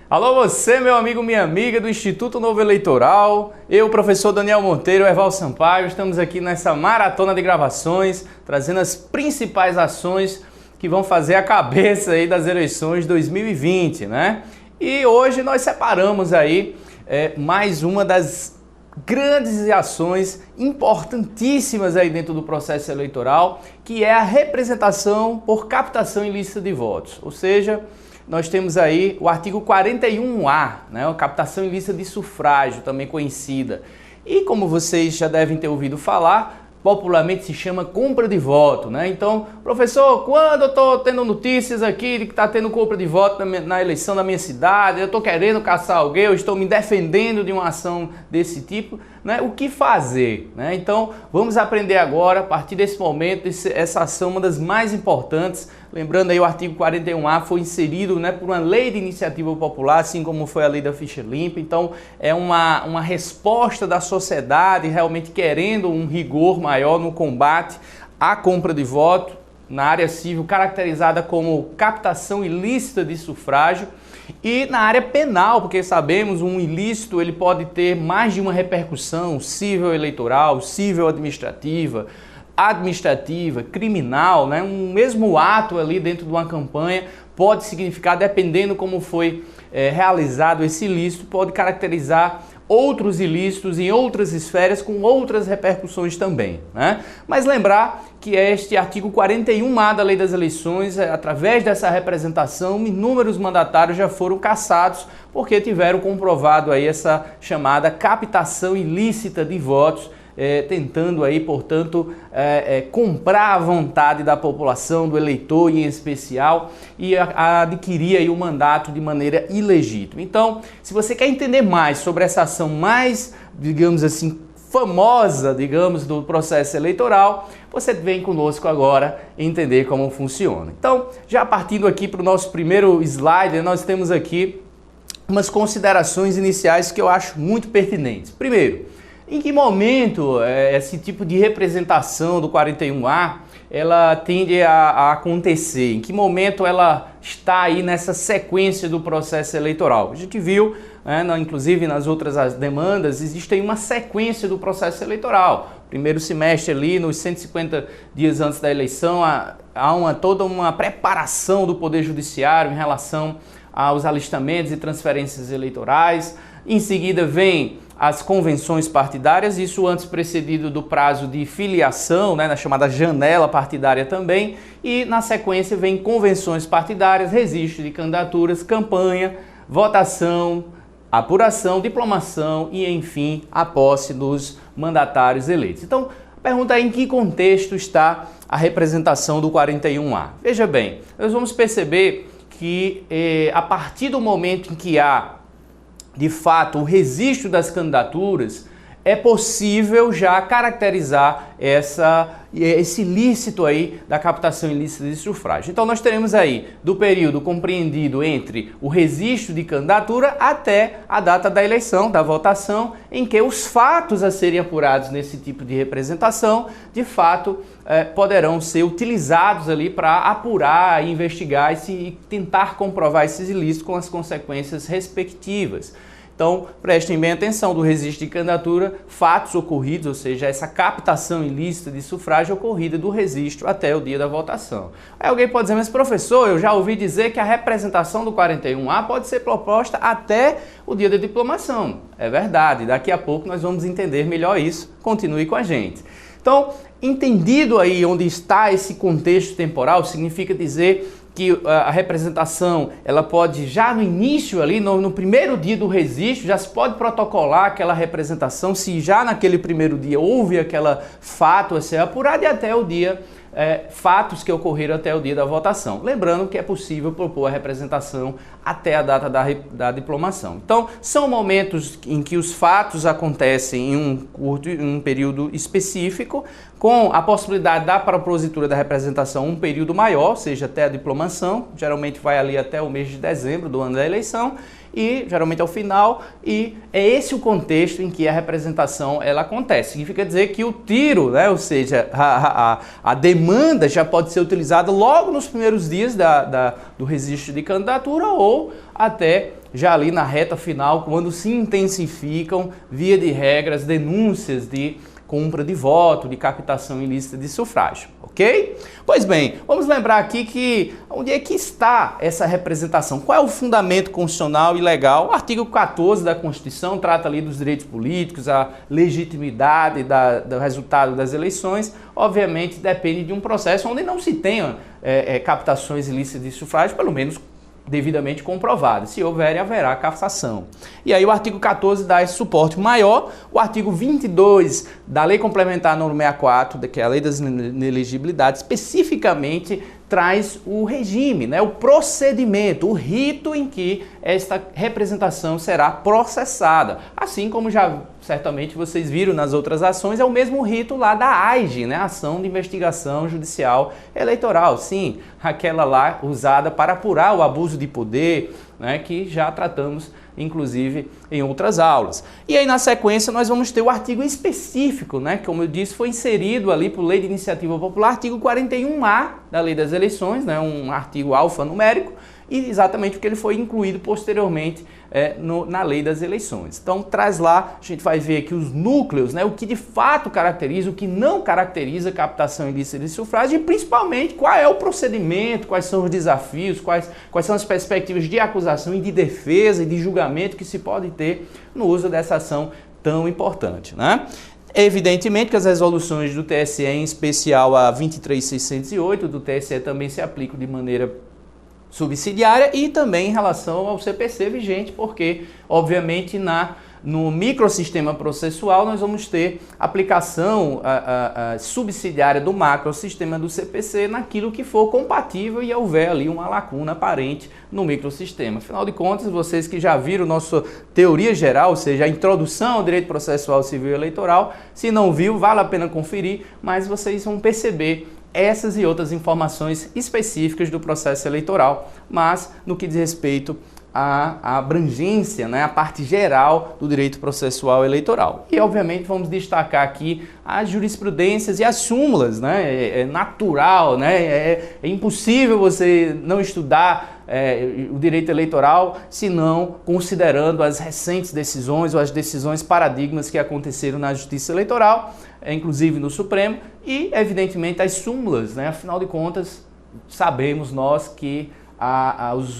Alô você, meu amigo, minha amiga do Instituto Novo Eleitoral, eu, professor Daniel Monteiro, Eval Sampaio, estamos aqui nessa maratona de gravações, trazendo as principais ações que vão fazer a cabeça aí das eleições 2020, né? E hoje nós separamos aí mais uma das grandes ações importantíssimas aí dentro do processo eleitoral, que é a representação por captação ilícita de votos, ou seja, nós temos aí o artigo 41A, né, a captação ilícita de sufrágio, também conhecida. E como vocês já devem ter ouvido falar, popularmente se chama compra de voto, né? Então, professor, quando eu estou tendo notícias aqui de que está tendo compra de voto na eleição da minha cidade, eu estou querendo caçar alguém, eu estou me defendendo de uma ação desse tipo, né? O que fazer, né? Então, vamos aprender agora, a partir desse momento, essa ação, uma das mais importantes. Lembrando aí, o artigo 41A foi inserido, né, por uma lei de iniciativa popular, assim como foi a lei da ficha limpa. Então, é uma resposta da sociedade realmente querendo um rigor maior no combate à compra de voto na área civil, caracterizada como captação ilícita de sufrágio, e na área penal, porque sabemos um ilícito ele pode ter mais de uma repercussão, civil eleitoral, civil administrativa, criminal, né? Um mesmo ato ali dentro de uma campanha pode significar, dependendo como foi realizado esse ilícito, pode caracterizar outros ilícitos em outras esferas com outras repercussões também, né? Mas lembrar que este artigo 41A da Lei das Eleições, através dessa representação, inúmeros mandatários já foram cassados porque tiveram comprovado aí essa chamada captação ilícita de votos, tentando aí, portanto, comprar a vontade da população, do eleitor em especial, e adquirir aí o mandato de maneira ilegítima. Então, se você quer entender mais sobre essa ação mais, digamos assim, famosa, digamos, do processo eleitoral, você vem conosco agora entender como funciona. Então, já partindo aqui para o nosso primeiro slide, nós temos aqui umas considerações iniciais que eu acho muito pertinentes. Primeiro, em que momento esse tipo de representação do 41A ela tende a acontecer? Em que momento ela está aí nessa sequência do processo eleitoral? A gente viu, né, inclusive nas outras demandas, existe aí uma sequência do processo eleitoral. Primeiro semestre ali, nos 150 dias antes da eleição, há toda uma preparação do Poder Judiciário em relação aos alistamentos e transferências eleitorais. Em seguida vem as convenções partidárias, isso antes precedido do prazo de filiação, né, na chamada janela partidária também, e na sequência vem convenções partidárias, registro de candidaturas, campanha, votação, apuração, diplomação e, enfim, a posse dos mandatários eleitos. Então, a pergunta é em que contexto está a representação do 41A? Veja bem, nós vamos perceber que a partir do momento em que há de fato o registro das candidaturas, é possível já caracterizar esse ilícito aí da captação ilícita de sufrágio. Então nós teremos aí do período compreendido entre o registro de candidatura até a data da eleição, da votação, em que os fatos a serem apurados nesse tipo de representação, de fato, poderão ser utilizados ali para apurar, investigar e tentar comprovar esses ilícitos com as consequências respectivas. Então, prestem bem atenção do registro de candidatura, fatos ocorridos, ou seja, essa captação ilícita de sufrágio ocorrida do registro até o dia da votação. Aí alguém pode dizer, mas professor, eu já ouvi dizer que a representação do 41A pode ser proposta até o dia da diplomação. É verdade, daqui a pouco nós vamos entender melhor isso. Continue com a gente. Então, entendido aí onde está esse contexto temporal, significa dizer que a representação, ela pode já no início ali, no primeiro dia do registro, já se pode protocolar aquela representação, se já naquele primeiro dia houve aquele fato a ser apurado e até o dia, fatos que ocorreram até o dia da votação. Lembrando que é possível propor a representação até a data da diplomação. Então, são momentos em que os fatos acontecem em um período específico, com a possibilidade da propositura da representação um período maior, ou seja, até a diplomação, geralmente vai ali até o mês de dezembro do ano da eleição, e geralmente ao final, e é esse o contexto em que a representação ela acontece. Significa dizer que o tiro, né, ou seja, a demanda já pode ser utilizada logo nos primeiros dias do registro de candidatura ou até já ali na reta final, quando se intensificam, via de regra, as denúncias de compra de voto, de captação ilícita de sufrágio, ok? Pois bem, vamos lembrar aqui que onde é que está essa representação? Qual é o fundamento constitucional e legal? O artigo 14 da Constituição trata ali dos direitos políticos, a legitimidade do resultado das eleições, obviamente depende de um processo onde não se tenha captações ilícitas de sufrágio, pelo menos devidamente comprovada. Se houver, haverá cassação. E aí o artigo 14 dá esse suporte maior. O artigo 22 da Lei Complementar número 64, que é a Lei das Inelegibilidades, especificamente traz o regime, né, o procedimento, o rito em que esta representação será processada. Assim como já certamente vocês viram nas outras ações, é o mesmo rito lá da AIGE, né, Ação de Investigação Judicial Eleitoral. Sim, aquela lá usada para apurar o abuso de poder, né, que já tratamos inclusive em outras aulas. E aí na sequência nós vamos ter o artigo específico, né, que como eu disse foi inserido ali por Lei de Iniciativa Popular, artigo 41A da Lei das Eleições, né, um artigo alfanumérico, e exatamente porque ele foi incluído posteriormente na Lei das Eleições. Então traz lá, a gente vai ver aqui os núcleos, né, o que de fato caracteriza, o que não caracteriza a captação ilícita de sufrágio e principalmente qual é o procedimento, quais são os desafios, quais são as perspectivas de acusação e de defesa e de julgamento que se pode ter no uso dessa ação tão importante, né? Evidentemente que as resoluções do TSE, em especial a 23.608 do TSE, também se aplicam de maneira subsidiária e também em relação ao CPC vigente, porque, obviamente, no microsistema processual nós vamos ter aplicação subsidiária do macrosistema do CPC naquilo que for compatível e houver ali uma lacuna aparente no microsistema. Afinal de contas, vocês que já viram nossa teoria geral, ou seja, a introdução ao direito processual civil e eleitoral, se não viu, vale a pena conferir, mas vocês vão perceber essas e outras informações específicas do processo eleitoral, mas no que diz respeito à abrangência, né, a parte geral do direito processual eleitoral. E, obviamente, vamos destacar aqui as jurisprudências e as súmulas, né? É natural, né? É impossível você não estudar o direito eleitoral, se não considerando as recentes decisões ou as decisões paradigmas que aconteceram na Justiça Eleitoral, inclusive no Supremo, e, evidentemente, as súmulas, né? Afinal de contas, sabemos nós que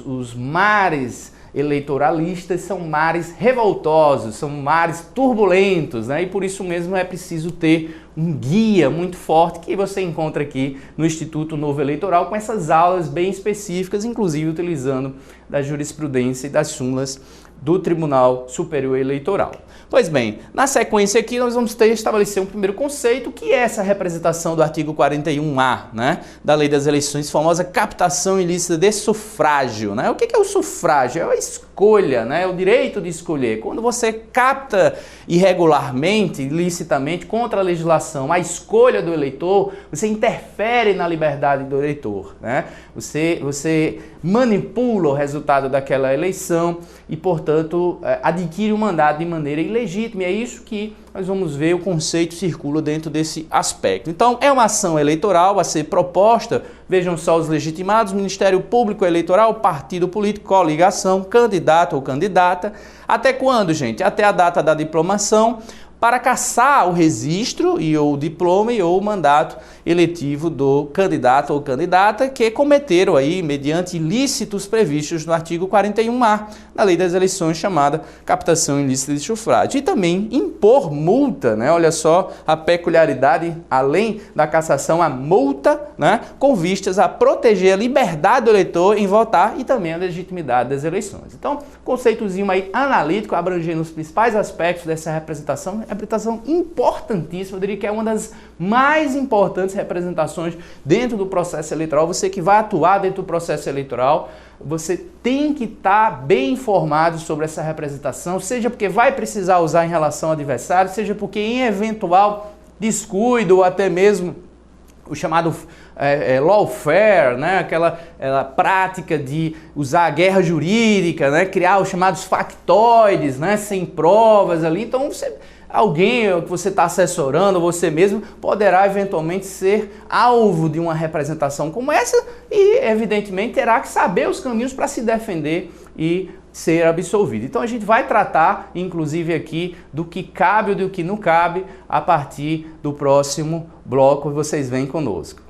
os mares eleitoralistas são mares revoltosos, são mares turbulentos, né? E por isso mesmo é preciso ter um guia muito forte que você encontra aqui no Instituto Novo Eleitoral com essas aulas bem específicas, inclusive utilizando da jurisprudência e das súmulas do Tribunal Superior Eleitoral. Pois bem, na sequência aqui nós vamos estabelecer um primeiro conceito, que é essa representação do artigo 41A, né, da Lei das Eleições, famosa captação ilícita de sufrágio, né? O que é o sufrágio? É a escolha, né? É o direito de escolher. Quando você capta irregularmente, ilicitamente, contra a legislação, a escolha do eleitor, você interfere na liberdade do eleitor, né? Você manipula o resultado daquela eleição e, portanto, adquire o mandato de maneira ilegítima. E é isso que nós vamos ver, o conceito circula dentro desse aspecto. Então, é uma ação eleitoral a ser proposta, vejam só os legitimados, Ministério Público Eleitoral, partido político, coligação, candidato ou candidata. Até quando, gente? Até a data da diplomação, para cassar o registro e ou o diploma e ou o mandato eletivo do candidato ou candidata que cometeram aí, mediante ilícitos previstos no artigo 41A da Lei das Eleições, chamada captação ilícita de sufrágio. E também impor multa, né? Olha só a peculiaridade, além da cassação, a multa, né? Com vistas a proteger a liberdade do eleitor em votar e também a legitimidade das eleições. Então, conceitozinho aí analítico, abrangendo os principais aspectos dessa representação importantíssima, eu diria que é uma das mais importantes representações dentro do processo eleitoral. Você que vai atuar dentro do processo eleitoral, você tem que estar bem informado sobre essa representação, seja porque vai precisar usar em relação ao adversário, seja porque em eventual descuido ou até mesmo o chamado lawfare, né? Aquela prática de usar a guerra jurídica, né? Criar os chamados factoides, né? Sem provas ali. Então, alguém que você está assessorando, você mesmo, poderá eventualmente ser alvo de uma representação como essa e, evidentemente, terá que saber os caminhos para se defender e ser absolvido. Então a gente vai tratar, inclusive aqui, do que cabe ou do que não cabe a partir do próximo bloco. Vocês vêm conosco.